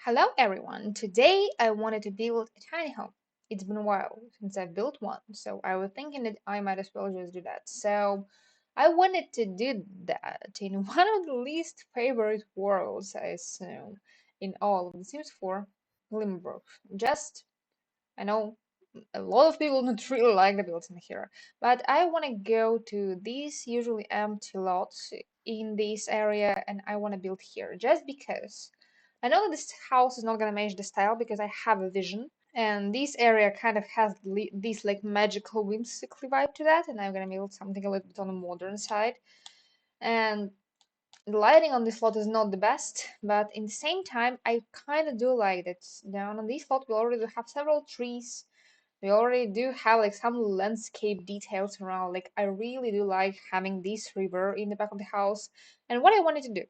Hello everyone! Today I wanted to build a tiny home. It's been a while since I built one, so I was thinking that I might as well just do that. So I wanted to do that in one of the least favorite worlds, I assume, in all of The Sims 4, Limburg. Just, I know a lot of people don't really like the builds in here, but I want to go to these usually empty lots in this area and I want to build here just because I know that this house is not going to match the style because I have a vision and this area kind of has this like magical whimsical vibe to that, and I'm going to build something a little bit on the modern side. And the lighting on this lot is not the best, but in the same time I kind of do like that. Down on this lot we already have several trees. We already do have like some landscape details around. Like I really do like having this river in the back of the house. And what I wanted to do,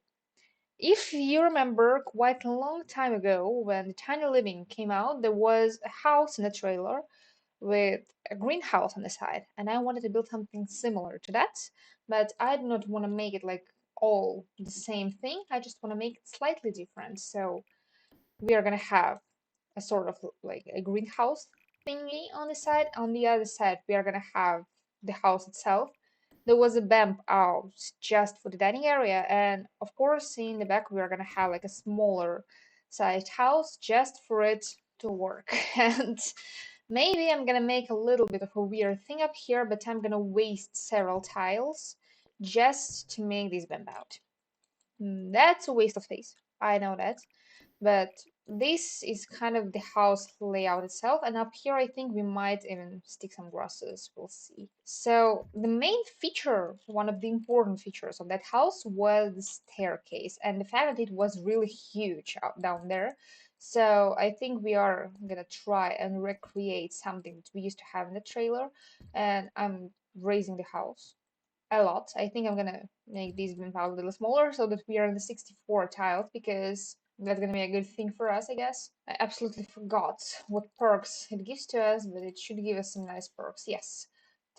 if you remember quite a long time ago when the Tiny Living came out, there was a house in a trailer with a greenhouse on the side, and I wanted to build something similar to that, but I do not want to make it like all the same thing. I just want to make it slightly different. So we are gonna have a sort of like a greenhouse thingy on the side. On the other side, we are gonna have the house itself. There was a bump out just for the dining area, and of course, in the back, we are gonna have like a smaller sized house just for it to work. And maybe I'm gonna make a little bit of a weird thing up here, but I'm gonna waste several tiles just to make this bump out. That's a waste of space. I know that, but this is kind of the house layout itself, and up here I think we might even stick some grasses. We'll see. So the main feature, one of the important features of that house, was the staircase and the fact that it was really huge out down there. So I think we are gonna try and recreate something that we used to have in the trailer, and I'm raising the house a lot. I think I'm gonna make these bin piles a little smaller so that we are in the 64 tiles, because that's gonna be a good thing for us, I guess. I absolutely forgot what perks it gives to us, but it should give us some nice perks. Yes.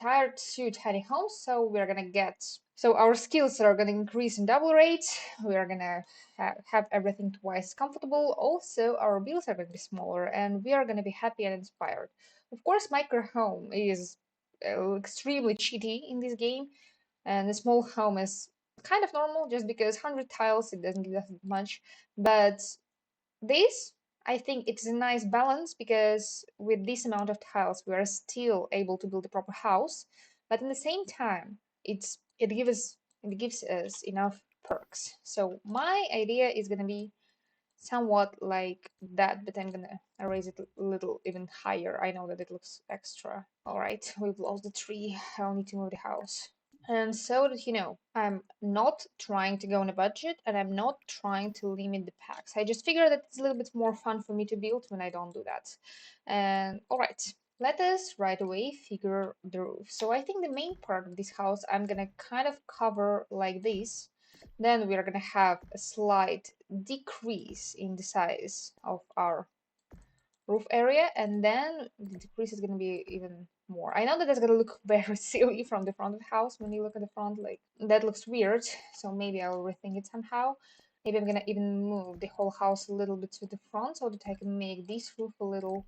Tier 2 tiny homes, so we're gonna get. So our skills are gonna increase in double rate. We are gonna have everything twice comfortable. Also, our bills are gonna be smaller, and we are gonna be happy and inspired. Of course, micro home is extremely cheaty in this game, and the small home is kind of normal just because 100 tiles it doesn't give that much. But this, I think it's a nice balance, because with this amount of tiles we are still able to build a proper house, but in the same time it gives us enough perks. So my idea is going to be somewhat like that, but I'm gonna raise it a little even higher. I know that it looks extra. All right, we've lost the tree. I'll need to move the house. And so that you know, I'm not trying to go on a budget, and I'm not trying to limit the packs. I just figure that it's a little bit more fun for me to build when I don't do that. And all right, let us right away figure the roof. So I think the main part of this house I'm gonna kind of cover like this. Then we are gonna have a slight decrease in the size of our roof area, and then the decrease is going to be even more. I know that that's going to look very silly from the front of the house. When you look at the front, like that looks weird, so maybe I'll rethink it somehow. Maybe I'm going to even move the whole house a little bit to the front so that I can make this roof a little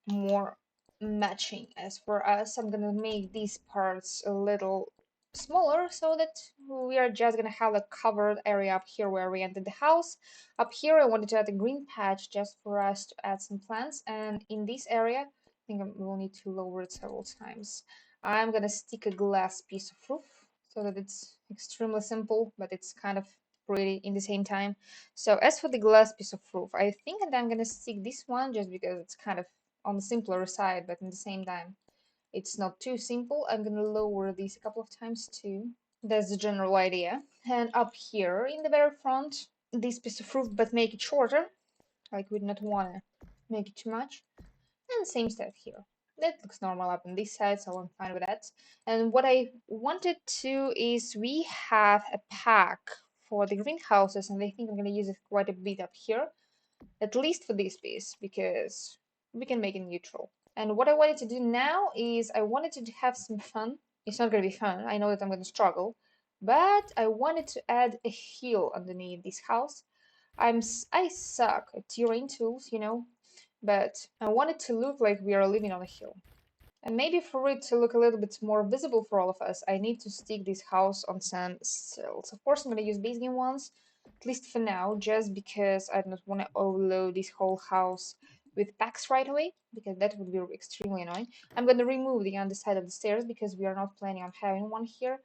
more matching. As for us, I'm gonna make these parts a little smaller so that we are just gonna have a covered area up here where we entered the house. Up here I wanted to add a green patch just for us to add some plants, and in this area I think we'll need to lower it several times. I'm gonna stick a glass piece of roof so that it's extremely simple, but it's kind of pretty in the same time. So as for the glass piece of roof, I think that I'm gonna stick this one just because it's kind of on the simpler side, but at the same time, it's not too simple. I'm gonna lower these a couple of times too. That's the general idea. And up here in the very front, this piece of roof, but make it shorter. Like we do not wanna make it too much. And same stuff here. That looks normal up on this side, so I'm fine with that. And what I wanted to is we have a pack for the greenhouses, and I think I'm gonna use it quite a bit up here, at least for this piece, because we can make it neutral. And what I wanted to do now is I wanted to have some fun. It's not going to be fun. I know that I'm going to struggle, but I wanted to add a hill underneath this house. I suck at terrain tools, but I want it to look like we are living on a hill. And maybe for it to look a little bit more visible for all of us, I need to stick this house on some stilts. Of course, I'm going to use base game ones, at least for now, just because I don't want to overload this whole house with packs right away, because that would be extremely annoying. I'm going to remove the underside of the stairs because we are not planning on having one here.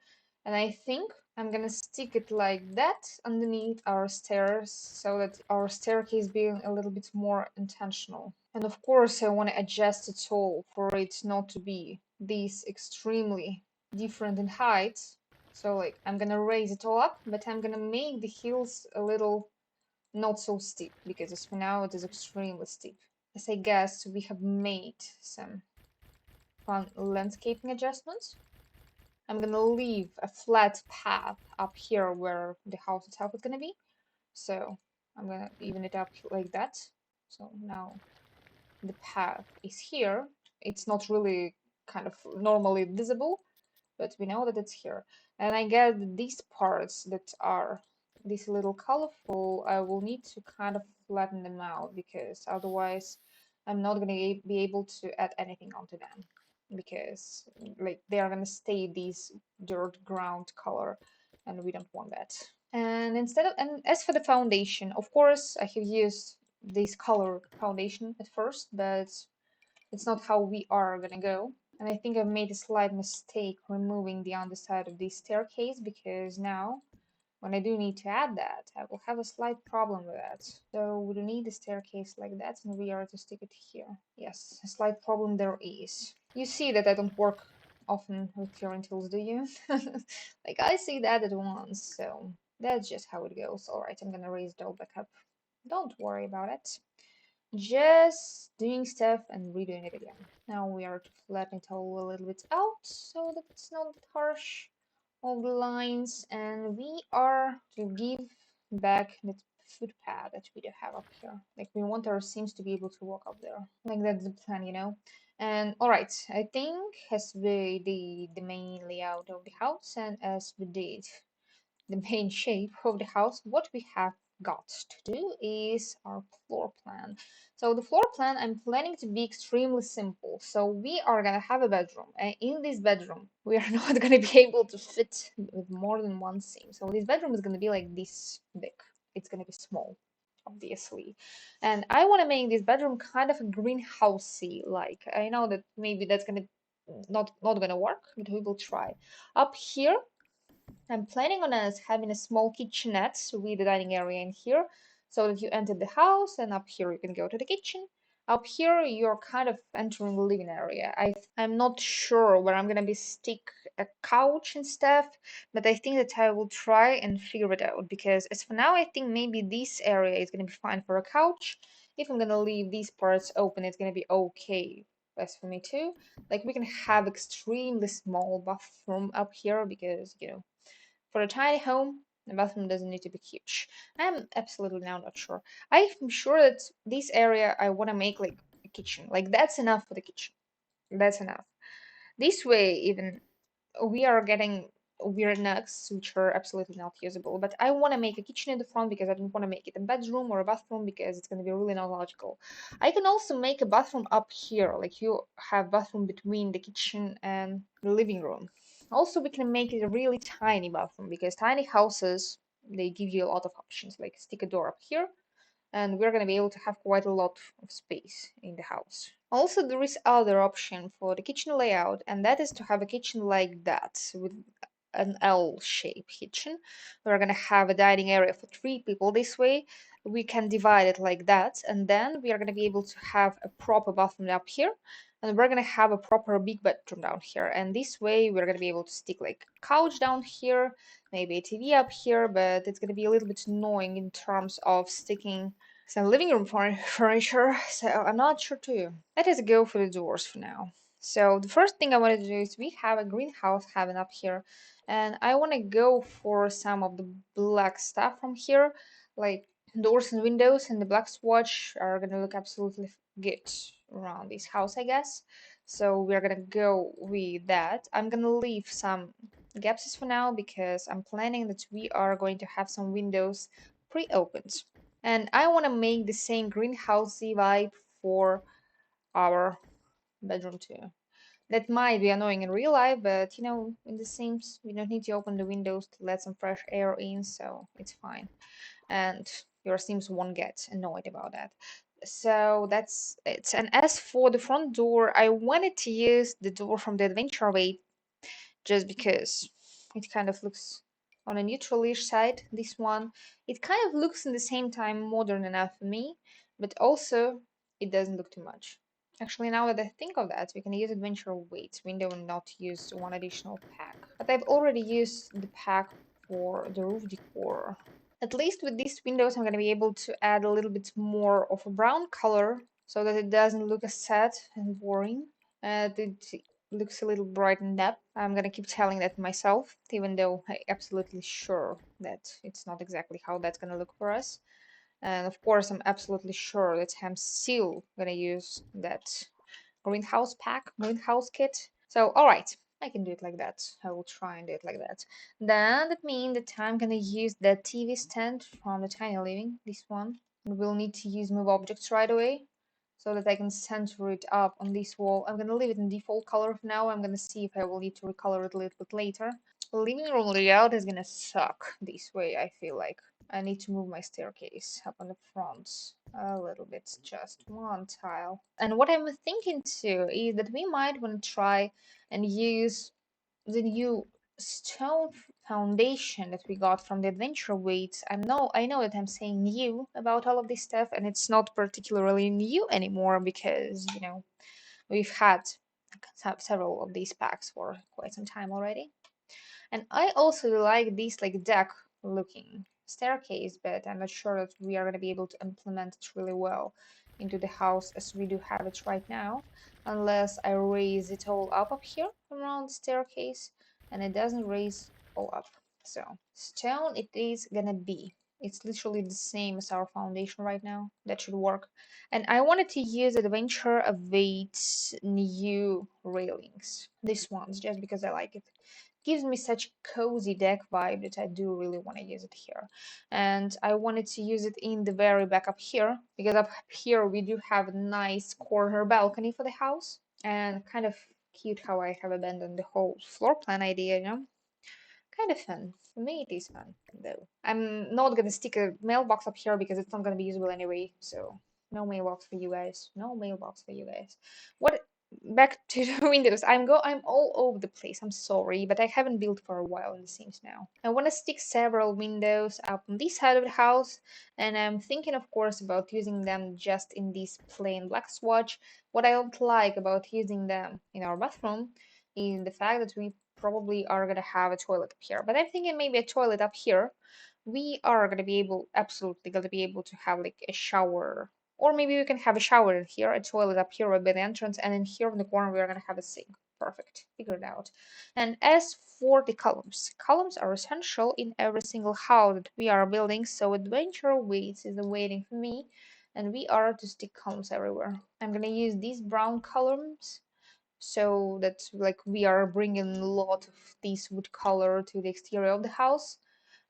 And I think I'm going to stick it like that underneath our stairs so that our staircase being a little bit more intentional. And of course, I want to adjust it all for it not to be these extremely different in height. So like I'm gonna raise it all up, but I'm gonna make the hills a little not so steep because as for now it is extremely steep. As I guess we have made some fun landscaping adjustments. I'm gonna leave a flat path up here where the house itself is gonna be. So I'm gonna even it up like that. So now the path is here. It's not really kind of normally visible, but we know that it's here. And I get that these parts that are this little colorful, I will need to kind of flatten them out because otherwise I'm not going to be able to add anything onto them because like they are going to stay this dirt ground color and we don't want that. And as for the foundation, of course, I have used this color foundation at first, but it's not how we are gonna go. And I think I've made a slight mistake removing the underside of this staircase because now when I do need to add that, I will have a slight problem with that. So we don't need the staircase like that and we are to stick it here. Yes, a slight problem there is. You see that I don't work often with current tools, do you? Like I see that at once, so that's just how it goes. Alright, I'm gonna raise it all back up. Don't worry about it. Just doing stuff and redoing it again. Now we are to flatten it all a little bit out so that it's not that harsh, all the lines, and we are to give back the footpath that we do have up here. Like we want our Sims to be able to walk up there. Like that's the plan. And alright, I think as we did the main layout of the house and as we did the main shape of the house, what we have got to do is our floor plan. So the floor plan I'm planning to be extremely simple. So we are gonna have a bedroom, and in this bedroom we are not gonna be able to fit with more than one seam. So this bedroom is gonna be like this big. It's gonna be small, obviously. And I want to make this bedroom kind of a greenhousey like. I know that maybe that's gonna not gonna work, but we will try. Up here I'm planning on us having a small kitchenette with the dining area in here so that you enter the house and up here you can go to the kitchen. Up here you're kind of entering the living area. I'm not sure where I'm gonna be stick a couch and stuff, but I think that I will try and figure it out because as for now I think maybe this area is gonna be fine for a couch. If I'm gonna leave these parts open, it's gonna be okay as for me too. Like we can have extremely small bathroom up here because for a tiny home, the bathroom doesn't need to be huge. I'm absolutely now not sure. I'm sure that this area I want to make like a kitchen. Like that's enough for the kitchen. That's enough. This way, even we are getting weird nooks which are absolutely not usable. But I want to make a kitchen in the front because I don't want to make it a bedroom or a bathroom because it's going to be really not logical. I can also make a bathroom up here, like you have bathroom between the kitchen and the living room. Also, we can make it a really tiny bathroom because tiny houses they give you a lot of options, like stick a door up here, and we're going to be able to have quite a lot of space in the house. Also, there is other option for the kitchen layout, and that is to have a kitchen like that with an L-shaped kitchen. We're gonna have a dining area for three people this way. We can divide it like that, and then we are gonna be able to have a proper bathroom up here, and we're gonna have a proper big bedroom down here. And this way, we're gonna be able to stick like a couch down here, maybe a TV up here, but it's gonna be a little bit annoying in terms of sticking some living room furniture, so I'm not sure too. Let us go for the doors for now. So the first thing I wanted to do is we have a greenhouse having up here, and I want to go for some of the black stuff from here, like doors and windows, and the black swatch are gonna look absolutely good around this house, I guess. So we're gonna go with that. I'm gonna leave some gaps for now because I'm planning that we are going to have some windows pre-opened. And I want to make the same greenhousey vibe for our bedroom too. That might be annoying in real life, but in The Sims, we don't need to open the windows to let some fresh air in, so it's fine. And your Sims won't get annoyed about that. So that's it. And as for the front door, I wanted to use the door from the Adventure Way just because it kind of looks on a neutralish side. This one, it kind of looks in the same time modern enough for me, but also it doesn't look too much. Actually, now that I think of that, we can use Adventure Weights window and not use one additional pack. But I've already used the pack for the roof decor. At least with these windows, I'm going to be able to add a little bit more of a brown color so that it doesn't look as sad and boring. It looks a little brightened up. I'm going to keep telling that myself, even though I'm absolutely sure that it's not exactly how that's going to look for us. And of course, I'm absolutely sure that I'm still going to use that greenhouse kit. So, all right, I can do it like that. I will try and do it like that. Then that means that I'm gonna use the TV stand from the Tiny Living, this one. And we'll need to use move objects right away so that I can center it up on this wall. I'm gonna leave it in default color for now. I'm gonna see if I will need to recolor it a little bit later. Living room layout is gonna suck this way, I feel like. I need to move my staircase up on the front a little bit, just one tile. And what I'm thinking too is that we might want to try and use the new stone foundation that we got from the adventure weights. I know that I'm saying new about all of this stuff, and it's not particularly new anymore because we've had several of these packs for quite some time already. And I also like this like deck looking staircase, but I'm not sure that we are going to be able to implement it really well into the house as we do have it right now, unless I raise it all up here around the staircase, and it doesn't raise all up. So stone it is gonna be. It's literally the same as our foundation right now. That should work. And I wanted to use Adventure Awaits new railings. This one's just because I like it. Gives me such cozy deck vibe that I do really want to use it here. And I wanted to use it in the very back up here because up here we do have a nice corner balcony for the house, and kind of cute how I have abandoned the whole floor plan idea. Kind of fun. For me, it is fun, though. I'm not gonna stick a mailbox up here because it's not gonna be usable anyway. So no mailbox for you guys. No mailbox for you guys. What? Back to the windows. I'm all over the place. I'm sorry, but I haven't built for a while in The Sims now. I want to stick several windows up on this side of the house, and I'm thinking, of course, about using them just in this plain black swatch. What I don't like about using them in our bathroom is the fact that we probably are gonna have a toilet up here. But I'm thinking maybe a toilet up here. We are gonna be absolutely gonna be able to have like a shower. Or maybe we can have a shower in here, a toilet up here by the entrance, and in here in the corner we are gonna have a sink. Perfect. Figured out. And as for the columns, columns are essential in every single house that we are building, so adventure waits is waiting for me, and we are to stick columns everywhere. I'm gonna use these brown columns so that like we are bringing a lot of this wood color to the exterior of the house,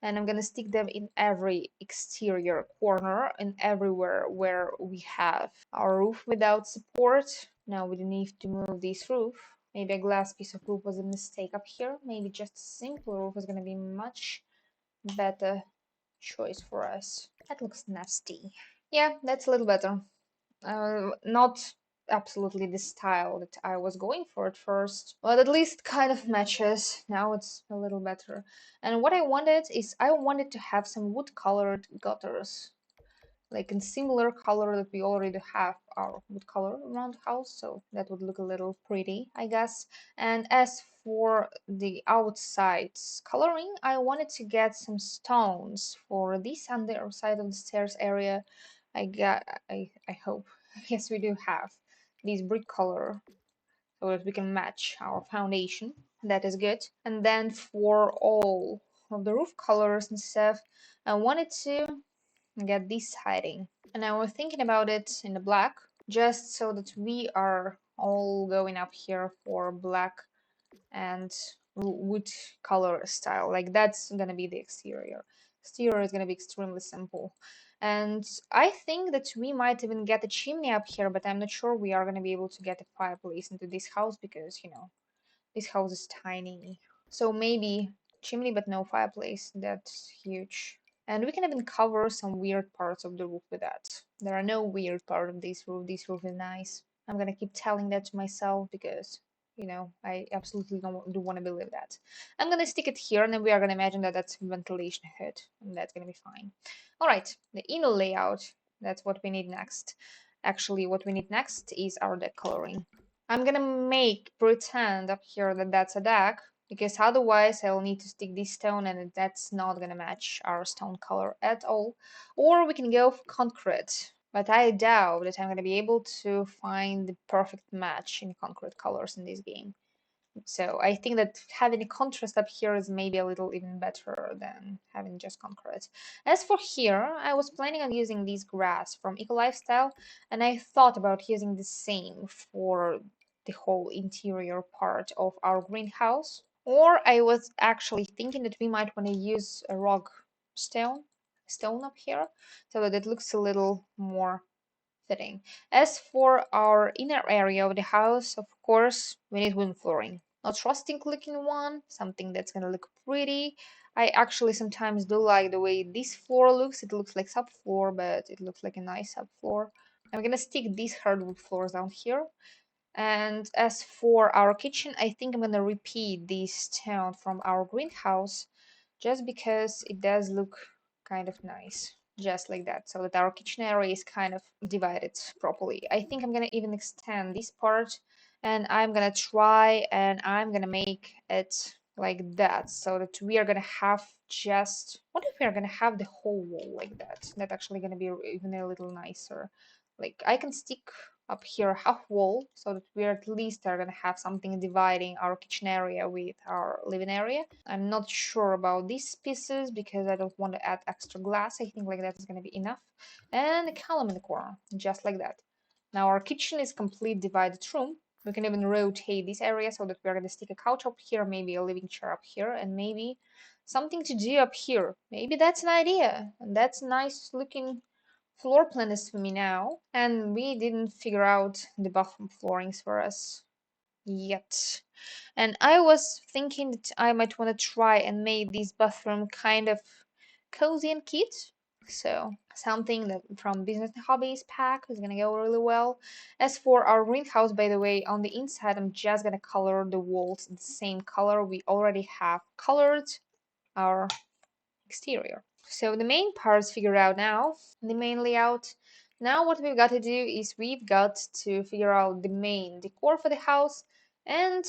and I'm gonna stick them in every exterior corner and everywhere where we have our roof without support. Now we need to move this roof. Maybe a glass piece of roof was a mistake up here. Maybe just a simple roof is gonna be much better choice for us. That looks nasty. Yeah, that's a little better. Not absolutely the style that I was going for at first, but at least kind of matches. Now it's a little better. And what I wanted is I wanted to have some wood colored gutters, like in similar color that we already have our wood color around the house, so that would look a little pretty, I guess. And as for the outside coloring, I wanted to get some stones for this on the side of the stairs area. I hope. Yes, we do have this brick color so that we can match our foundation. That is good. And then for all of the roof colors and stuff, I wanted to get this siding. And I was thinking about it in the black, just so that we are all going up here for black and wood color style. Like that's gonna be the exterior. Exterior is gonna be extremely simple. And I think that we might even get a chimney up here, but I'm not sure we are going to be able to get a fireplace into this house because, this house is tiny. So maybe chimney, but no fireplace. That's huge. And we can even cover some weird parts of the roof with that. There are no weird part of this roof. This roof is nice. I'm gonna keep telling that to myself because, I absolutely do want to believe that. I'm gonna stick it here, and then we are gonna imagine that that's ventilation hood, and that's gonna be fine. All right, the inner layout. That's what we need next. Actually, what we need next is our deck coloring. I'm gonna make pretend up here that that's a deck because otherwise I'll need to stick this stone and that's not gonna match our stone color at all. Or we can go for concrete, but I doubt that I'm gonna be able to find the perfect match in concrete colors in this game. So I think that having a contrast up here is maybe a little even better than having just concrete. As for here, I was planning on using these grass from Eco Lifestyle, and I thought about using the same for the whole interior part of our greenhouse. Or I was actually thinking that we might want to use a rock stone up here, so that it looks a little more fitting. As for our inner area of the house, of course, we need wooden flooring. Not rustic looking one, something that's gonna look pretty. I actually sometimes do like the way this floor looks. It looks like subfloor, but it looks like a nice subfloor. I'm gonna stick these hardwood floors down here. And as for our kitchen, I think I'm gonna repeat this stone from our greenhouse just because it does look kind of nice. Just like that, so that our kitchen area is kind of divided properly. I think I'm gonna even extend this part and I'm gonna try and I'm gonna make it like that so that we are gonna have just what if we are gonna have the whole wall like that? That's actually gonna be even a little nicer. Like I can stick up here half wall so that we at least are gonna have something dividing our kitchen area with our living area. I'm not sure about these pieces because I don't want to add extra glass. I think like that is gonna be enough. And a column in the corner, just like that. Now our kitchen is complete divided room. We can even rotate this area so that we're gonna stick a couch up here, maybe a living chair up here, and maybe something to do up here. Maybe that's an idea. And that's nice looking floor plan is for me now, and we didn't figure out the bathroom floorings for us yet. And I was thinking that I might want to try and make this bathroom kind of cozy and cute. So something that from Business and Hobbies pack is gonna go really well. As for our greenhouse, by the way, on the inside I'm just gonna color the walls the same color we already have colored our exterior. So the main part is figured out now, the main layout. Now what we've got to do is we've got to figure out the main decor for the house and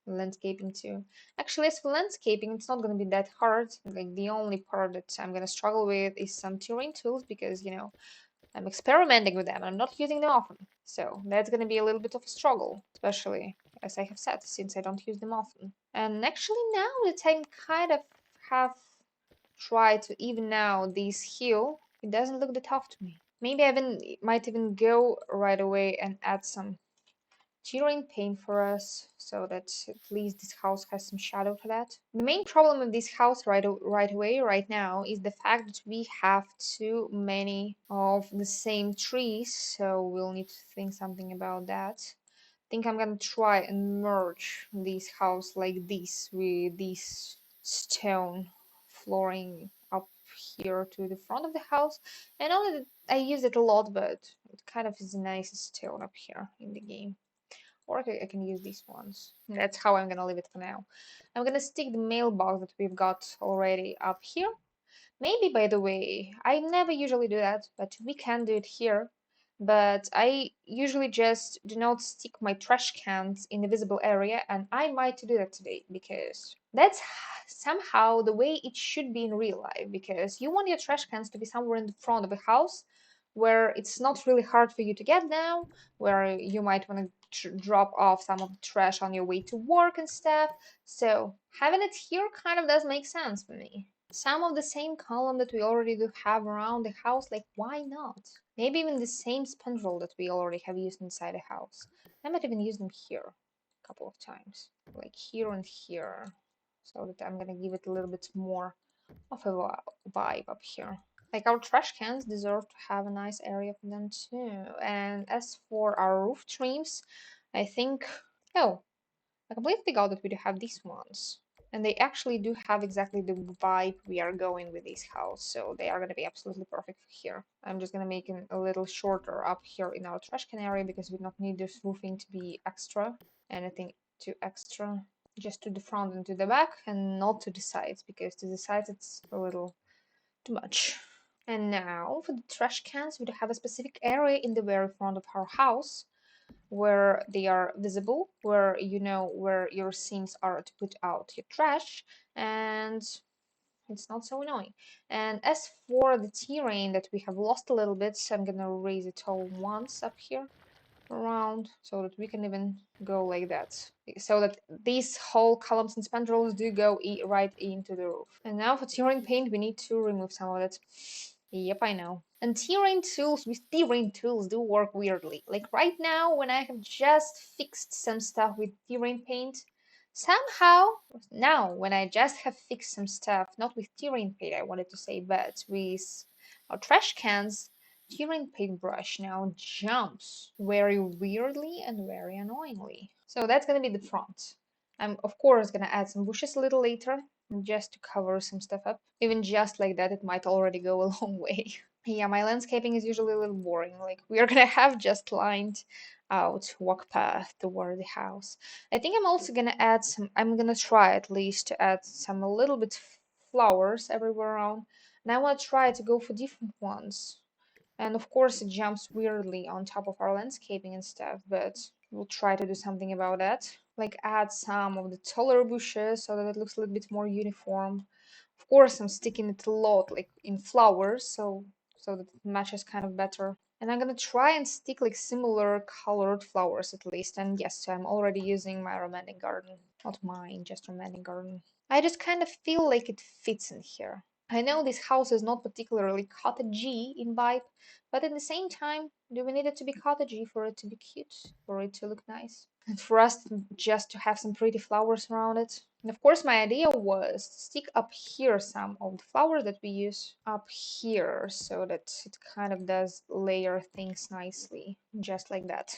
landscaping too. Actually, as for landscaping, it's not going to be that hard. Like the only part that I'm going to struggle with is some terrain tools because, I'm experimenting with them. I'm not using them often. So that's going to be a little bit of a struggle, especially as I have said, since I don't use them often. And actually now that I kind of have try to even out this hill, it doesn't look that tough to me. Maybe I might even go right away and add some terrain paint for us so that at least this house has some shadow for that. The main problem with this house right away right now is the fact that we have too many of the same trees, so we'll need to think something about that. Think I'm gonna try and merge this house like this with this stone flooring up here to the front of the house. I know that I use it a lot, but it kind of is the nicest stone up here in the game. Or I can use these ones. That's how I'm gonna leave it for now. I'm gonna stick the mailbox that we've got already up here. Maybe, by the way, I never usually do that, but we can do it here. But I usually just do not stick my trash cans in the visible area, and I might do that today because that's somehow the way it should be in real life. Because you want your trash cans to be somewhere in the front of the house where it's not really hard for you to get down, where you might want to drop off some of the trash on your way to work and stuff. So having it here kind of does make sense for me. Some of the same column that we already do have around the house, like why not? Maybe even the same spandrel that we already have used inside the house. I might even use them here a couple of times, like here and here, so that I'm gonna give it a little bit more of a vibe up here. Like our trash cans deserve to have a nice area for them too. And as for our roof trims, I think, oh, I completely forgot that we do have these ones. And they actually do have exactly the vibe we are going with this house, so they are going to be absolutely perfect for here. I'm just going to make it a little shorter up here in our trash can area because we don't need this roofing to be extra. Anything too extra. Just to the front and to the back and not to the sides because to the sides it's a little too much. And now for the trash cans, we do have a specific area in the very front of our house where they are visible, where you know where your sinks are to put out your trash, and it's not so annoying. And as for the terrain that we have lost a little bit, so I'm gonna raise it all once up here around so that we can even go like that, so that these whole columns and spandrels do go right into the roof. And now for terrain paint we need to remove some of it. Yep, I know. And terrain tools do work weirdly. Like right now when I have just fixed some stuff with terrain paint, somehow now when I just have fixed some stuff, not with terrain paint I wanted to say, but with our trash cans, Tyrion paintbrush now jumps very weirdly and very annoyingly. So that's gonna be the front. I'm of course gonna add some bushes a little later just to cover some stuff up. Even just like that it might already go a long way. Yeah, my landscaping is usually a little boring. Like we are gonna have just lined out walk path toward the house. I think I'm also gonna add some, I'm gonna try at least to add some a little bit flowers everywhere around. And I wanna try to go for different ones. And of course, it jumps weirdly on top of our landscaping and stuff, but we'll try to do something about that. Like add some of the taller bushes so that it looks a little bit more uniform. Of course, I'm sticking it a lot like in flowers, so that it matches kind of better. And I'm gonna try and stick like similar colored flowers at least. And yes, so I'm already using my romantic garden. Not mine, just romantic garden. I just kind of feel like it fits in here. I know this house is not particularly cottagey in vibe, but at the same time, do we need it to be cottagey for it to be cute, for it to look nice? And for us just to have some pretty flowers around it. And of course, my idea was to stick up here some of the flowers that we use up here so that it kind of does layer things nicely, just like that.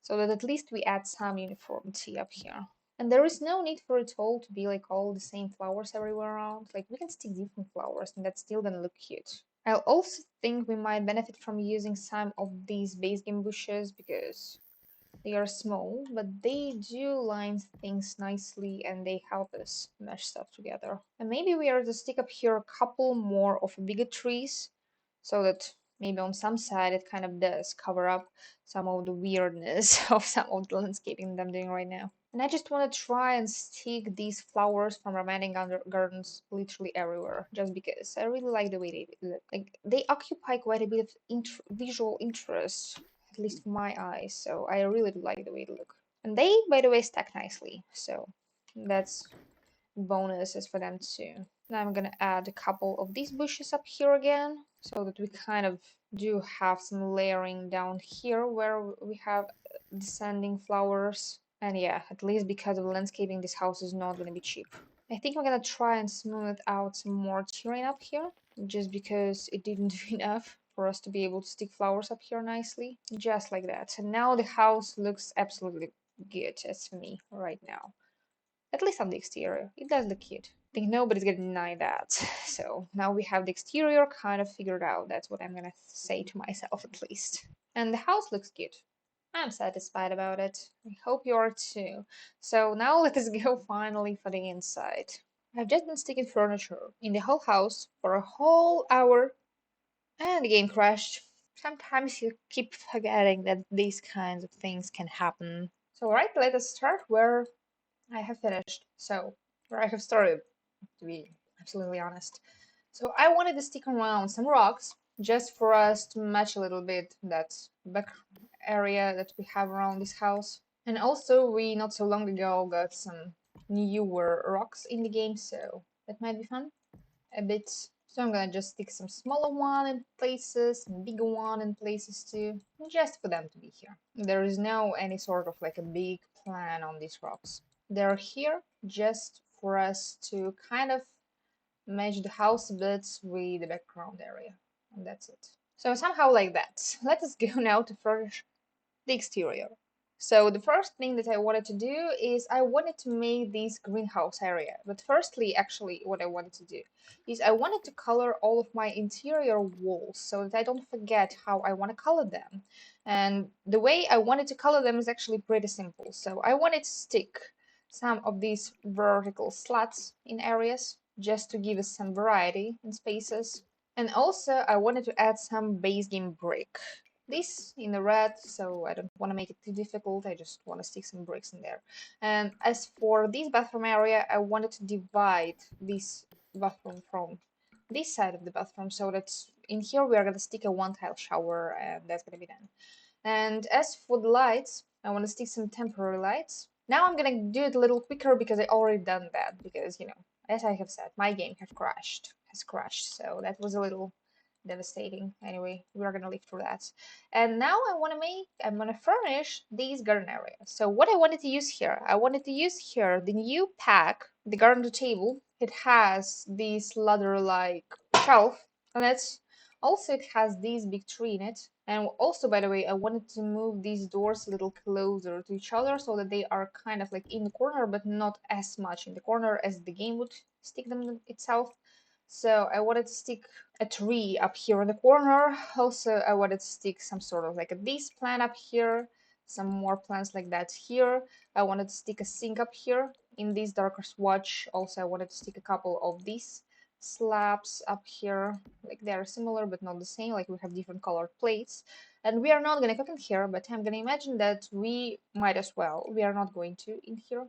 So that at least we add some uniformity up here. And there is no need for it all to be like all the same flowers everywhere around. Like we can stick different flowers and that's still gonna look cute. I also think we might benefit from using some of these base game bushes because they are small, but they do line things nicely and they help us mesh stuff together. And maybe we are to stick up here a couple more of bigger trees so that maybe on some side it kind of does cover up some of the weirdness of some of the landscaping that I'm doing right now. And I just want to try and stick these flowers from romantic gardens literally everywhere, just because I really like the way they look. Like they occupy quite a bit of visual interest, at least for my eyes. So I really do like the way they look. And they, by the way, stack nicely. So that's bonuses for them too. Now I'm gonna add a couple of these bushes up here again, so that we kind of do have some layering down here where we have descending flowers. And yeah, at least because of landscaping, this house is not gonna be cheap. I think I'm gonna try and smooth out some more terrain up here, just because it didn't do enough for us to be able to stick flowers up here nicely, just like that. And now the house looks absolutely good as for me right now. At least on the exterior. It does look cute. I think nobody's gonna deny that. So now we have the exterior kind of figured out. That's what I'm gonna say to myself at least. And the house looks cute. I'm satisfied about it. I hope you are too. So now let us go finally for the inside. I've just been sticking furniture in the whole house for a whole hour and the game crashed. Sometimes you keep forgetting that these kinds of things can happen. So alright, let us start where I have finished. So, where I have started, to be absolutely honest. So, I wanted to stick around some rocks just for us to match a little bit that back area that we have around this house. And also, we not so long ago got some newer rocks in the game, so that might be fun a bit. So I'm gonna just stick some smaller one in places and bigger one in places too, just for them to be here. There is no any sort of like a big plan on these rocks. They're here just for us to kind of match the house bits with the background area, and that's it. So somehow like that. Let us go now to furnish the exterior. So the first thing that I wanted to do is I wanted to make this greenhouse area. But firstly, actually, what I wanted to do is I wanted to color all of my interior walls so that I don't forget how I want to color them. And the way I wanted to color them is actually pretty simple. So I wanted to stick some of these vertical slats in areas just to give us some variety in spaces. And also I wanted to add some base game brick. This in the red, so I don't want to make it too difficult. I just want to stick some bricks in there. And as for this bathroom area, I wanted to divide this bathroom from this side of the bathroom so that in here we are going to stick a one tile shower and that's going to be done. And as for the lights, I want to stick some temporary lights. Now I'm gonna do it a little quicker because I already done that because, you know, as I have said, my game has crashed, so that was a little devastating. Anyway, we're gonna live through that. And now I'm gonna furnish these garden areas. So what I wanted to use here, I wanted to use here the new pack, the garden to table. It has this ladder-like shelf, and it's also it has this big tree in it. And also, by the way, I wanted to move these doors a little closer to each other so that they are kind of like in the corner, but not as much in the corner as the game would stick them itself. So I wanted to stick a tree up here in the corner. Also, I wanted to stick some sort of like a this plant up here, some more plants like that here. I wanted to stick a sink up here in this darker swatch. Also, I wanted to stick a couple of these slabs up here. Like they are similar but not the same, like we have different colored plates. And we are not going to cook in here, but I'm going to imagine that we might as well. We are not going to in here,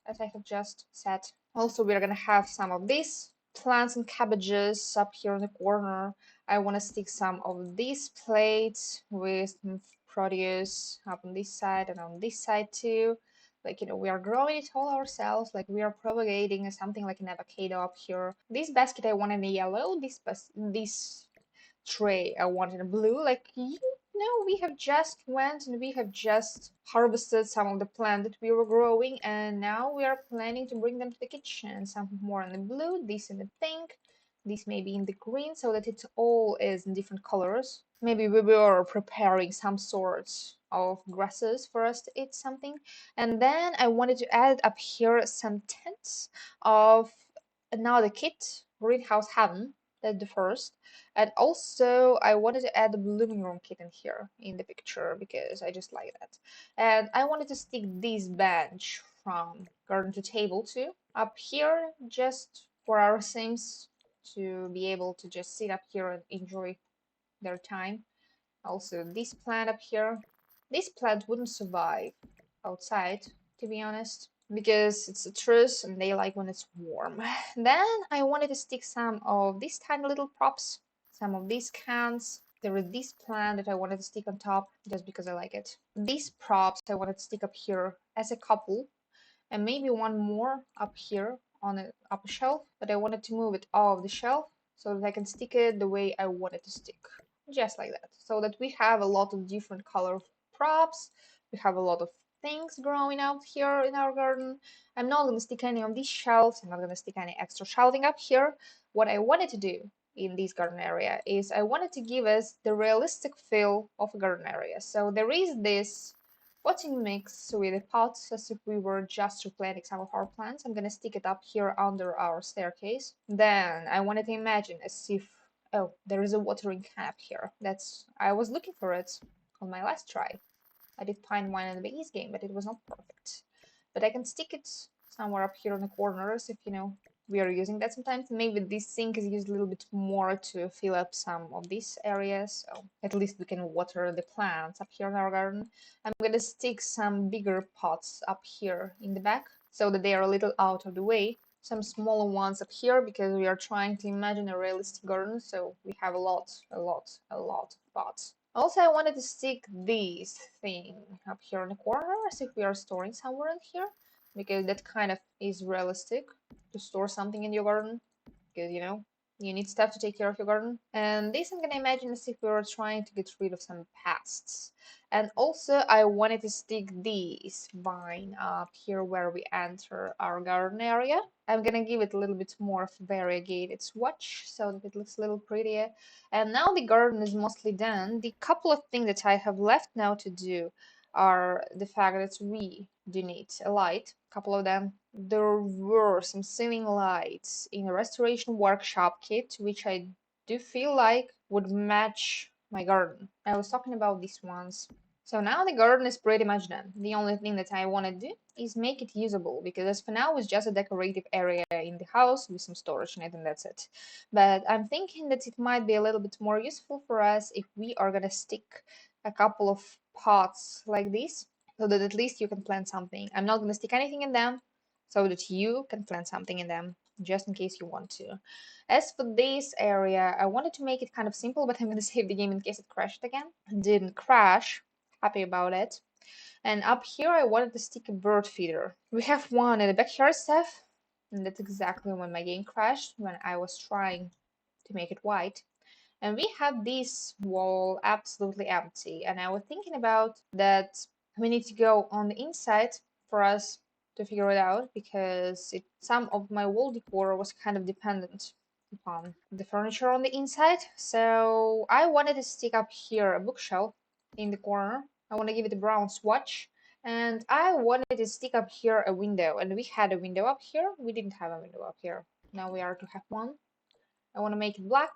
as I have just said. Also, we are going to have some of these plants and cabbages up here in the corner. I want to stick some of these plates with produce up on this side and on this side too. Like, you know, we are growing it all ourselves, like we are propagating something like an avocado up here. This basket I want in yellow, this tray I want in blue. Like, you know, we have just went and we have just harvested some of the plant that we were growing, and now we are planning to bring them to the kitchen. Some more in the blue, this in the pink, this maybe in the green, so that it all is in different colors. Maybe we were preparing some sorts of grasses for us to eat something. And then I wanted to add up here some tents of another kit, Greenhouse Heaven. That's the first. And also, I wanted to add the living room kit in here in the picture because I just like that. And I wanted to stick this bench from garden to table too up here just for our Sims to be able to just sit up here and enjoy their time. Also, this plant up here. This plant wouldn't survive outside, to be honest, because it's a truce and they like when it's warm. Then I wanted to stick some of these tiny little props, some of these cans. There is this plant that I wanted to stick on top just because I like it. These props I wanted to stick up here as a couple, and maybe one more up here on a upper shelf, but I wanted to move it off the shelf so that I can stick it the way I want it to stick. Just like that. So that we have a lot of different color props. We have a lot of things growing out here in our garden. I'm not going to stick any on these shelves. I'm not going to stick any extra shelving up here. What I wanted to do in this garden area is I wanted to give us the realistic feel of a garden area. So there is this potting mix with the pots as if we were just replanting some of our plants. I'm gonna stick it up here under our staircase. Then I wanted to imagine as if, oh, there is a watering can up here. I was looking for it on my last try. I did find one in the base game, but it was not perfect. But I can stick it somewhere up here in the corners if, you know, we are using that sometimes. Maybe this sink is used a little bit more to fill up some of these areas, so at least we can water the plants up here in our garden. I'm gonna stick some bigger pots up here in the back so that they are a little out of the way. Some smaller ones up here because we are trying to imagine a realistic garden, so we have a lot of pots. Also, I wanted to stick this thing up here in the corner as if we are storing somewhere in here, because that kind of is realistic to store something in your garden, because, you know, You need stuff to take care of your garden. And this I'm gonna imagine as if we were trying to get rid of some pests. And also I wanted to stick this vine up here where we enter our garden area. I'm gonna give it a little bit more of a variegated swatch so that it looks a little prettier. And now the garden is mostly done. The couple of things that I have left now to do are the fact that we do need a light, a couple of them. There were some ceiling lights in a restoration workshop kit, which I do feel like would match my garden. I was talking about these ones. So now the garden is pretty much done. The only thing that I want to do is make it usable, because as for now it's just a decorative area in the house with some storage in it, and that's it. But I'm thinking that it might be a little bit more useful for us if we are gonna stick a couple of pots like this, so that at least you can plant something. I'm not gonna stick anything in them, so that you can plant something in them, just in case you want to. As for this area, I wanted to make it kind of simple, but I'm gonna save the game in case it crashed again. It didn't crash. Happy about it. And up here, I wanted to stick a bird feeder. We have one in the backyard stuff, and that's exactly when my game crashed, when I was trying to make it white. And we have this wall absolutely empty. And I was thinking about that we need to go on the inside for us to figure it out, because some of my wall decor was kind of dependent upon the furniture on the inside. So I wanted to stick up here a bookshelf in the corner. I want to give it a brown swatch. And I wanted to stick up here a window. And we had a window up here. We didn't have a window up here. Now we are to have one. I want to make it black,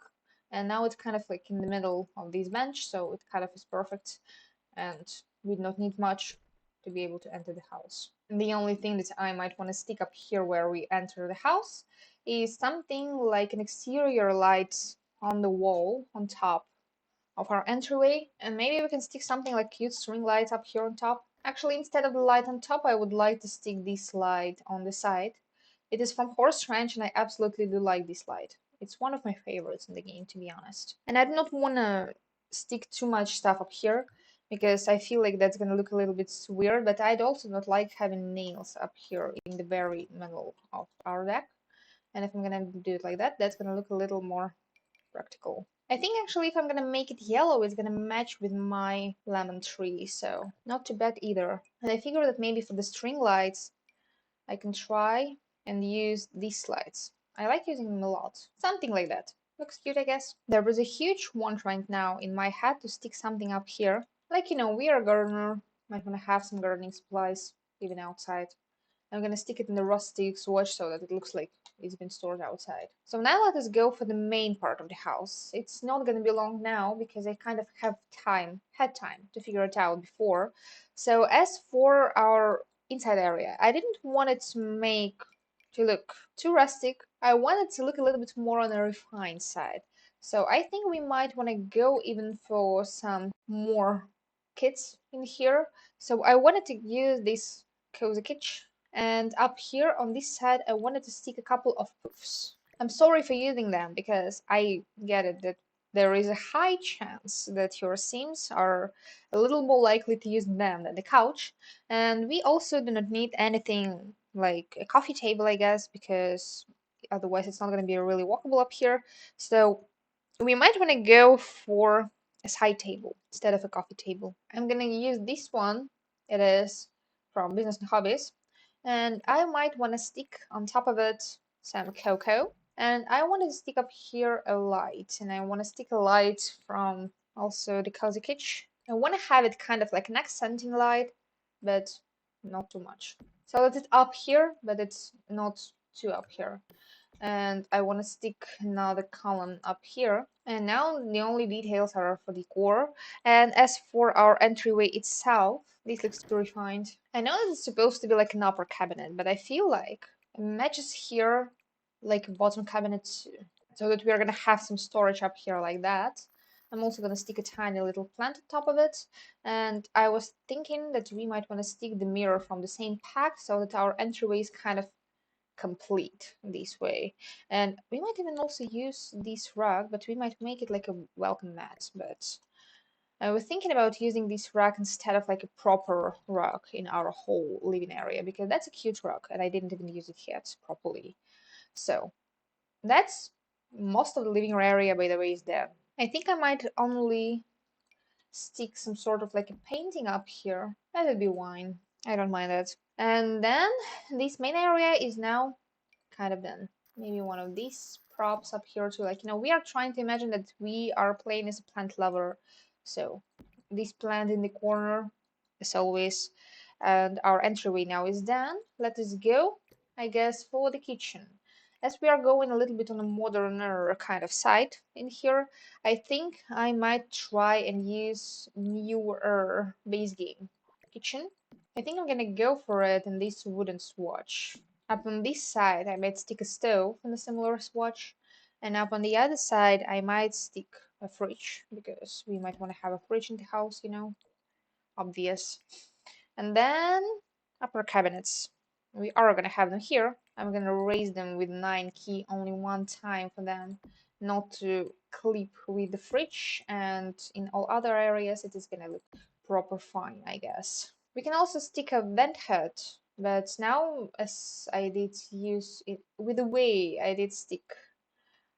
and now it's kind of like in the middle of this bench, so it kind of is perfect, and we do not need much to be able to enter the house. And the only thing that I might want to stick up here where we enter the house is something like an exterior light on the wall on top of our entryway, and maybe we can stick something like cute string lights up here on top. Actually, instead of the light on top, I would like to stick this light on the side. It is from Horse Ranch, and I absolutely do like this light. It's one of my favorites in the game, to be honest. And I do not want to stick too much stuff up here, because I feel like that's gonna look a little bit weird, but I'd also not like having nails up here in the very middle of our deck. And if I'm gonna do it like that, that's gonna look a little more practical. I think actually if I'm gonna make it yellow, it's gonna match with my lemon tree, so not too bad either. And I figure that maybe for the string lights, I can try and use these lights. I like using them a lot. Something like that. Looks cute, I guess. There was a huge want right now in my head to stick something up here. Like, we are a gardener, might wanna have some gardening supplies, even outside. I'm gonna stick it in the rustic swatch so that it looks like it's been stored outside. So now let us go for the main part of the house. It's not gonna be long now because I kind of had time to figure it out before. So as for our inside area, I didn't want it to look too rustic. I wanted to look a little bit more on the refined side. So I think we might want to go even for some more kits in here. So I wanted to use this cozy kitchen, and up here on this side I wanted to stick a couple of poofs. I'm sorry for using them because I get it that there is a high chance that your Sims are a little more likely to use them than the couch, and we also do not need anything like a coffee table, I guess, because otherwise it's not going to be really walkable up here. So we might want to go for a side table instead of a coffee table. I'm going to use this one. It is from Business and Hobbies, and I might want to stick on top of it some cocoa. And I want to stick up here a light, and I want to stick a light from also the Cozy Kitsch. I want to have it kind of like an accenting light, but not too much. So that it's up here, but it's not too up here. And I want to stick another column up here. And now the only details are for the core. And as for our entryway itself, this looks too refined. I know this is supposed to be like an upper cabinet, but I feel like it matches here like a bottom cabinet too. So that we are gonna have some storage up here like that. I'm also gonna stick a tiny little plant on top of it. And I was thinking that we might want to stick the mirror from the same pack so that our entryway is kind of complete this way. And we might even also use this rug, but we might make it like a welcome mat. But I was thinking about using this rug instead of like a proper rug in our whole living area, because that's a cute rug and I didn't even use it yet properly. So that's Most of the living room area, by the way, is there. I think I might only stick some sort of like a painting up here. That would be fine. I don't mind that. And then this main area is now kind of done. Maybe one of these props up here too. Like, we are trying to imagine that we are playing as a plant lover. So this plant in the corner, as always. And our entryway now is done. Let us go, I guess, for the kitchen. As we are going a little bit on a moderner kind of side in here, I think I might try and use newer base game kitchen. I think I'm gonna go for it in this wooden swatch. Up on this side, I might stick a stove in a similar swatch, and up on the other side, I might stick a fridge because we might want to have a fridge in the house, obvious. And then upper cabinets. We are gonna have them here. I'm gonna raise them with 9 key only one time for them, not to clip with the fridge, and in all other areas it is gonna look proper fine, I guess. We can also stick a vent head, but now as I did use it with the way I did stick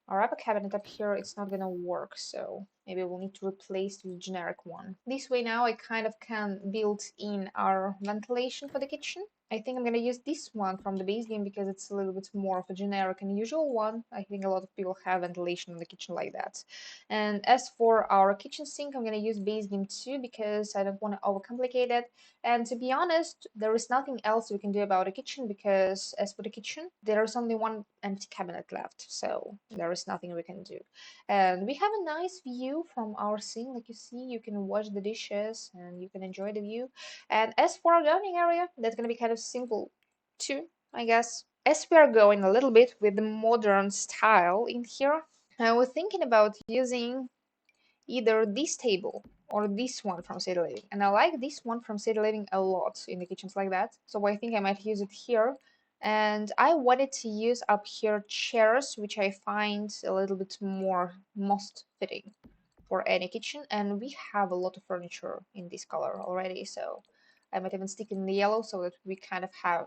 our upper cabinet up here, it's not gonna work, so maybe we'll need to replace the generic one. This way now I kind of can build in our ventilation for the kitchen. I think I'm gonna use this one from the base game because it's a little bit more of a generic and usual one. I think a lot of people have ventilation in the kitchen like that. And as for our kitchen sink, I'm gonna use base game too because I don't want to overcomplicate it. And to be honest, there is nothing else we can do about the kitchen because as for the kitchen, there is only one empty cabinet left, so there is nothing we can do. And we have a nice view from our sink, like you see, you can wash the dishes and you can enjoy the view. And as for our dining area, that's gonna be kind of simple too, I guess. As we are going a little bit with the modern style in here, I was thinking about using either this table or this one from City Living. And I like this one from City Living a lot in the kitchens like that. So I think I might use it here. And I wanted to use up here chairs, which I find a little bit more most fitting for any kitchen. And we have a lot of furniture in this color already. So I might even stick in the yellow so that we kind of have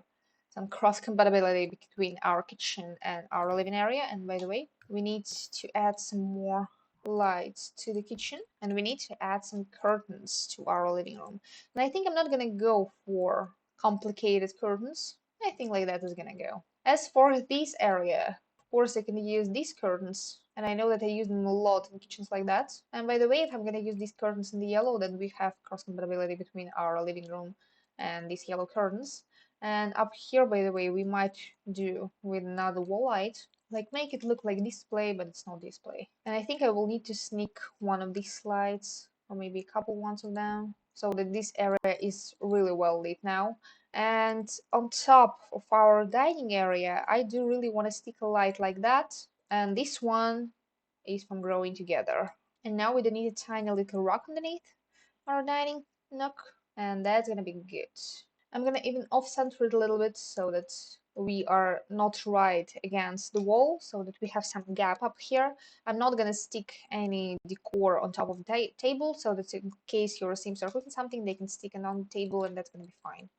some cross compatibility between our kitchen and our living area. And by the way, we need to add some more lights to the kitchen and we need to add some curtains to our living room. And I think I'm not gonna go for complicated curtains. I think like that is gonna go. As for this area, of course I can use these curtains and I know that I use them a lot in kitchens like that. And by the way, if I'm gonna use these curtains in the yellow, then we have cross compatibility between our living room and these yellow curtains. And up here, by the way, we might do with another wall light, like make it look like display, but it's not display. And I think I will need to sneak one of these lights, or maybe a couple ones of them, so that this area is really well lit now. And on top of our dining area, I do really want to stick a light like that. And this one is from Growing Together. And now we don't need a tiny little rock underneath our dining nook, and that's gonna be good. I'm gonna even off-center it a little bit so that we are not right against the wall, so that we have some gap up here. I'm not gonna stick any decor on top of the table, so that in case your Sims are cooking something, they can stick it on the table and that's gonna be fine.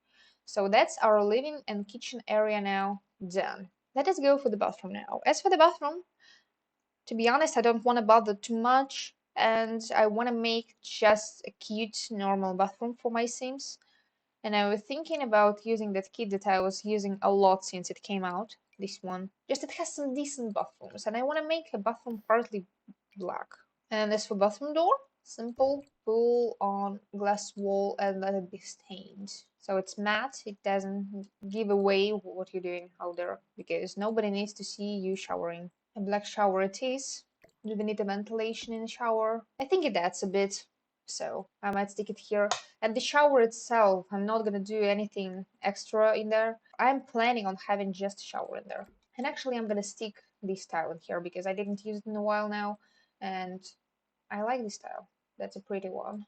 So that's our living and kitchen area now done. Let us go for the bathroom now. As for the bathroom, to be honest, I don't want to bother too much, and I want to make just a cute normal bathroom for my Sims. And I was thinking about using that kit that I was using a lot since it came out, this one. Just it has some decent bathrooms, and I want to make a bathroom partly black. And as for bathroom door, simple, pull on glass wall and let it be stained. So it's matte, it doesn't give away what you're doing out there, because nobody needs to see you showering. A black shower it is. Do we need a ventilation in the shower? I think it adds a bit, so I might stick it here. And the shower itself, I'm not gonna do anything extra in there. I'm planning on having just a shower in there. And actually I'm gonna stick this tile in here because I didn't use it in a while now, and I like this tile. That's a pretty one.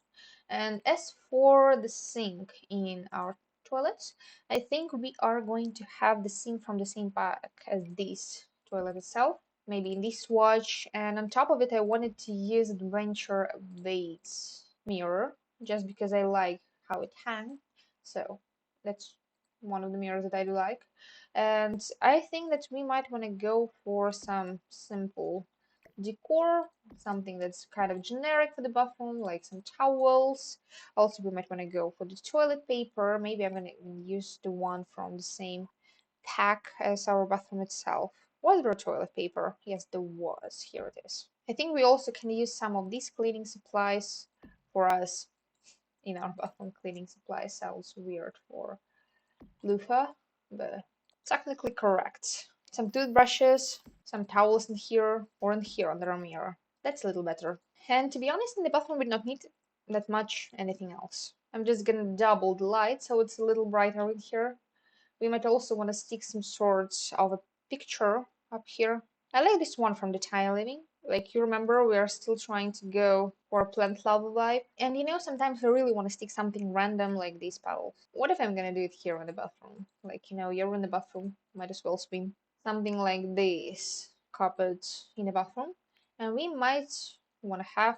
And as for the sink in our toilets, I think we are going to have the sink from the same pack as this toilet itself. Maybe in this swatch, and on top of it I wanted to use Adventure Bates mirror just because I like how it hangs. So let's one of the mirrors that I do like. And I think that we might want to go for some simple decor, something that's kind of generic for the bathroom, like some towels. Also, we might want to go for the toilet paper. Maybe I'm going to use the one from the same pack as our bathroom itself. Was there toilet paper? Yes, there was. Here it is. I think we also can use some of these cleaning supplies for us in our bathroom. Cleaning supplies sounds weird for loofah, but technically correct. Some toothbrushes, some towels in here, or in here under our mirror. That's a little better. And to be honest, in the bathroom we don't need that much anything else. I'm just gonna double the light so it's a little brighter in here. We might also want to stick some sorts of a picture up here. I like this one from the Tiny Living. Like you remember, we are still trying to go for a plant lava vibe. And you know, sometimes I really want to stick something random like these petals. What if I'm gonna do it here in the bathroom? Like, you know, you're in the bathroom, might as well swim. Something like this, carpet in the bathroom. And we might want to have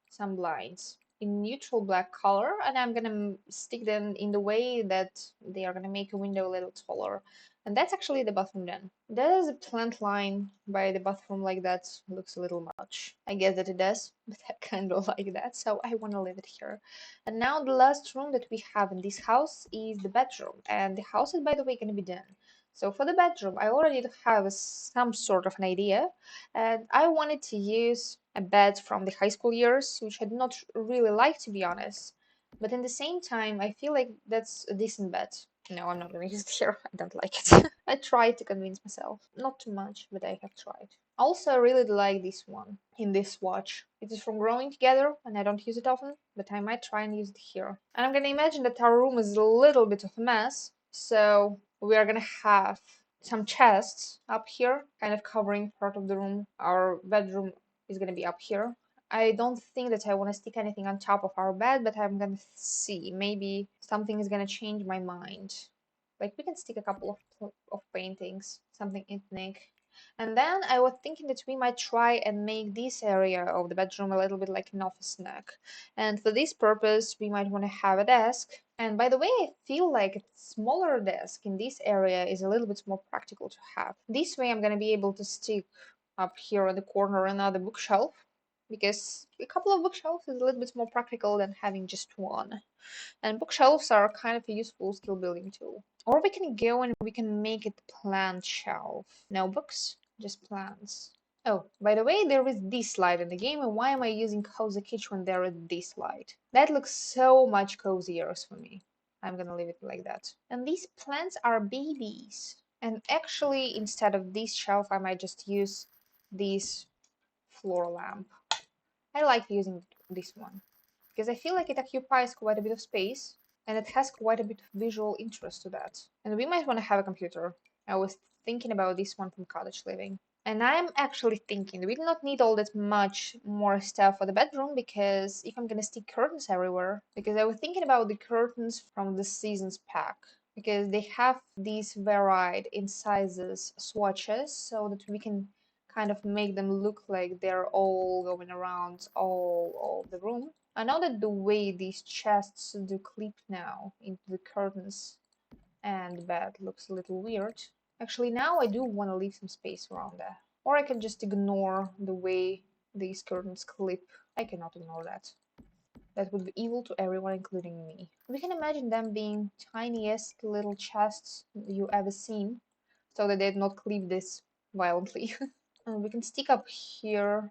some blinds in neutral black color, and I'm gonna stick them in the way that they are gonna make a window a little taller. And that's actually the bathroom then. Does a plant line by the bathroom like that looks a little much? I guess that it does, but I kind of like that, so I want to leave it here. And now the last room that we have in this house is the bedroom, and the house is by the way gonna be done. So for the bedroom, I already have some sort of an idea, and I wanted to use a bed from the high school years, which I do not really like to be honest. But in the same time, I feel like that's a decent bed. No, I'm not gonna use it here. I don't like it. I tried to convince myself. Not too much, but I have tried. Also, I really like this one in this swatch. It is from Growing Together, and I don't use it often, but I might try and use it here. And I'm gonna imagine that our room is a little bit of a mess, so we are gonna have some chests up here, kind of covering part of the room. Our bedroom is gonna be up here. I don't think that I want to stick anything on top of our bed, but I'm gonna see. Maybe something is gonna change my mind. Like we can stick a couple of paintings, something ethnic. And then I was thinking that we might try and make this area of the bedroom a little bit like an office snack. And for this purpose, we might want to have a desk. And by the way, I feel like a smaller desk in this area is a little bit more practical to have. This way I'm gonna be able to stick up here in the corner another bookshelf, because a couple of bookshelves is a little bit more practical than having just one. And bookshelves are kind of a useful skill building tool. Or we can go and we can make it plant shelf. No books, just plants. Oh, by the way, there is this slide in the game, and why am I using Cozy Kitchen when there is this slide? That looks so much cozier for me. I'm gonna leave it like that. And these plants are babies. And actually, instead of this shelf, I might just use this floor lamp. I like using this one because I feel like it occupies quite a bit of space and it has quite a bit of visual interest to that. And we might want to have a computer. I was thinking about this one from Cottage Living. And I'm actually thinking we do not need all that much more stuff for the bedroom, because if I'm gonna stick curtains everywhere, because I was thinking about the curtains from the seasons pack, because they have these varied in sizes swatches so that we can kind of make them look like they're all going around all the room. I know that the way these chests do clip now into the curtains and the bed looks a little weird. Actually, now I do want to leave some space around there. Or I can just ignore the way these curtains clip. I cannot ignore that. That would be evil to everyone, including me. We can imagine them being tiniest little chests you ever seen, so that they do not clip this violently. And we can stick up here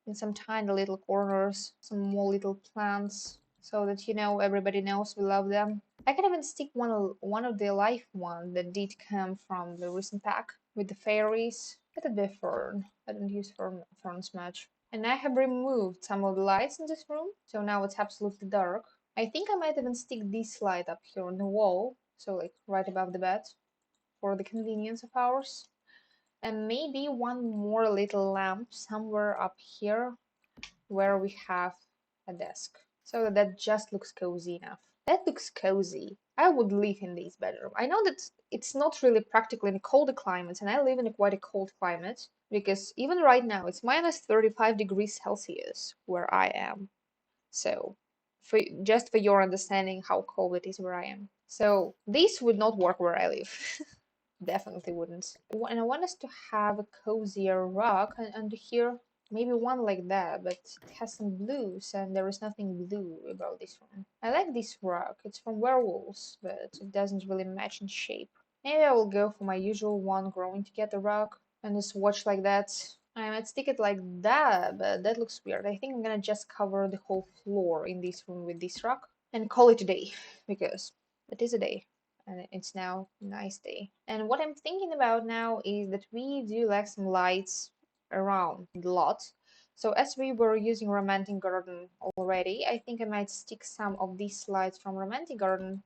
in some tiny little corners some more little plants so that you know everybody knows we love them. I can even stick one of the life ones that did come from the recent pack with the fairies. Let it be a fern. I don't use ferns much. And I have removed some of the lights in this room, so now it's absolutely dark. I think I might even stick this light up here on the wall, so like right above the bed, for the convenience of ours. And maybe one more little lamp somewhere up here where we have a desk, so that that just looks cozy enough. That looks cozy. I would live in this bedroom. I know that it's not really practical in colder climates, and I live in quite a cold climate, because even right now it's minus 35 degrees Celsius where I am. So just for your understanding how cold it is where I am. So this would not work where I live. Definitely wouldn't. And I want us to have a cozier rug under here. Maybe one like that, but it has some blues, and there is nothing blue about this one. I like this rug. It's from Werewolves, but it doesn't really match in shape. Maybe I will go for my usual one, growing together rug, and just watch like that. I might stick it like that, but that looks weird. I think I'm gonna just cover the whole floor in this room with this rug and call it a day, because it is a day and it's now a nice day. And what I'm thinking about now is that we do like some lights around the lot. So as we were using Romantic Garden already, I think I might stick some of these lights from Romantic Garden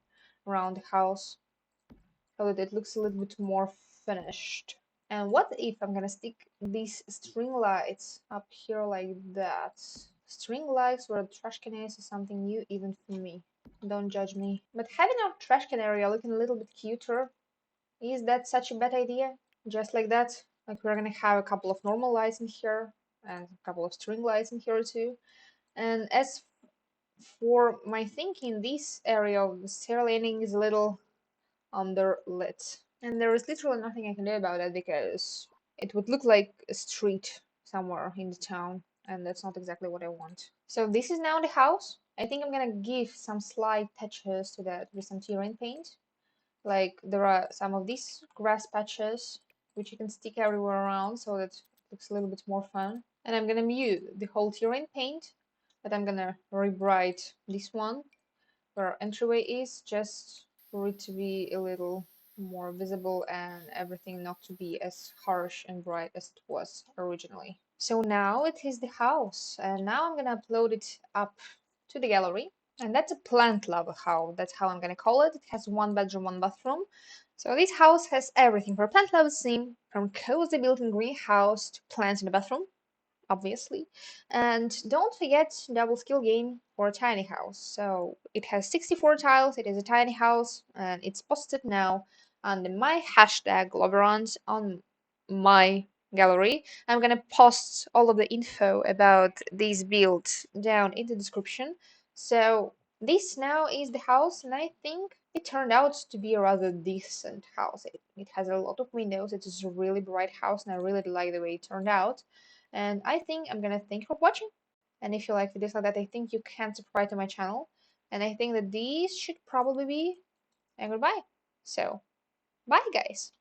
around the house so that it looks a little bit more finished. And what if I'm gonna stick these string lights up here like that? String lights where a trash can is something new even for me. Don't judge me. But having our trash can area looking a little bit cuter, is that such a bad idea? Just like that? Like we're gonna have a couple of normal lights in here and a couple of string lights in here too. And as for my thinking, this area of the stair landing is a little underlit. And there is literally nothing I can do about it because it would look like a street somewhere in the town, and that's not exactly what I want. So this is now the house. I think I'm gonna give some slight touches to that with some terrain paint. Like there are some of these grass patches which you can stick everywhere around so that it looks a little bit more fun. And I'm gonna mute the whole terrain paint, but I'm gonna rewrite this one where our entryway is, just for it to be a little more visible and everything not to be as harsh and bright as it was originally. So now it is the house, and now I'm gonna upload it up to the gallery. And that's a plant lover house. That's how I'm gonna call it. It has one bedroom, one bathroom. So this house has everything for a plant lover theme, from cozy built-in greenhouse to plants in the bathroom, obviously. And don't forget double skill game for a tiny house. So it has 64 tiles, it is a tiny house, and it's posted now under my hashtag gloverunt on my gallery. I'm gonna post all of the info about this build down in the description. So this now is the house, and I think it turned out to be a rather decent house. It has a lot of windows, it is a really bright house, and I really like the way it turned out. And I think I'm gonna thank you for watching. And if you like videos like that, I think you can subscribe to my channel. And I think that these should probably be a goodbye. So, bye guys.